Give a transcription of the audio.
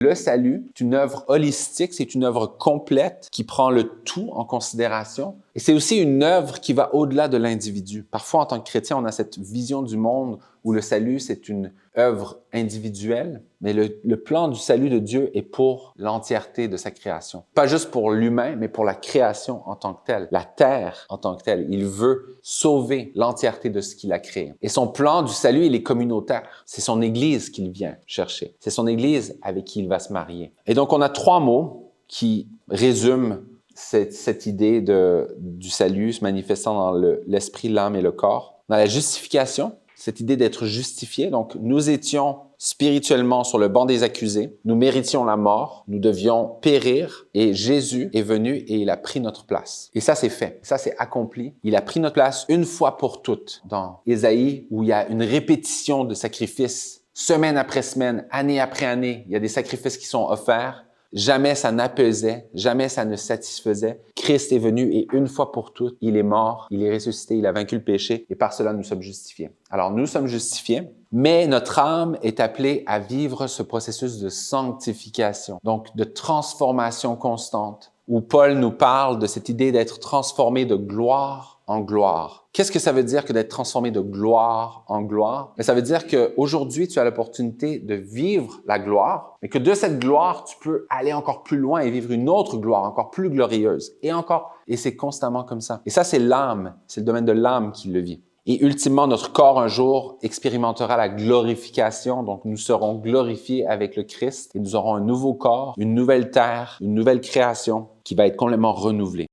Le salut est une œuvre holistique, c'est une œuvre complète qui prend le tout en considération. Et c'est aussi une œuvre qui va au-delà de l'individu. Parfois, en tant que chrétien, on a cette vision du monde où le salut, c'est une œuvre individuelle, mais le plan du salut de Dieu est pour l'entièreté de sa création. Pas juste pour l'humain, mais pour la création en tant que telle, la terre en tant que telle. Il veut sauver l'entièreté de ce qu'il a créé. Et son plan du salut, il est communautaire. C'est son Église qu'il vient chercher. C'est son Église avec qui il va se marier. Et donc, on a 3 mots qui résument cette idée du salut se manifestant dans l'esprit, l'âme et le corps. Dans la justification, cette idée d'être justifié. Donc, nous étions spirituellement sur le banc des accusés. Nous méritions la mort. Nous devions périr. Et Jésus est venu et il a pris notre place. Et ça, c'est fait. Ça, c'est accompli. Il a pris notre place une fois pour toutes. Dans Ésaïe, où il y a une répétition de sacrifices, semaine après semaine, année après année, il y a des sacrifices qui sont offerts. Jamais ça n'apaisait, jamais ça ne satisfaisait. Christ est venu et une fois pour toutes, il est mort, il est ressuscité, il a vaincu le péché et par cela nous sommes justifiés. Alors nous sommes justifiés, mais notre âme est appelée à vivre ce processus de sanctification, donc de transformation constante, où Paul nous parle de cette idée d'être transformé de gloire en gloire. Qu'est-ce que ça veut dire que d'être transformé de gloire en gloire? Ça veut dire qu'aujourd'hui, tu as l'opportunité de vivre la gloire, mais que de cette gloire, tu peux aller encore plus loin et vivre une autre gloire encore plus glorieuse. Et encore, et c'est constamment comme ça. Et ça, c'est l'âme, c'est le domaine de l'âme qui le vit. Et ultimement, notre corps, un jour, expérimentera la glorification. Donc, nous serons glorifiés avec le Christ et nous aurons un nouveau corps, une nouvelle terre, une nouvelle création qui va être complètement renouvelée.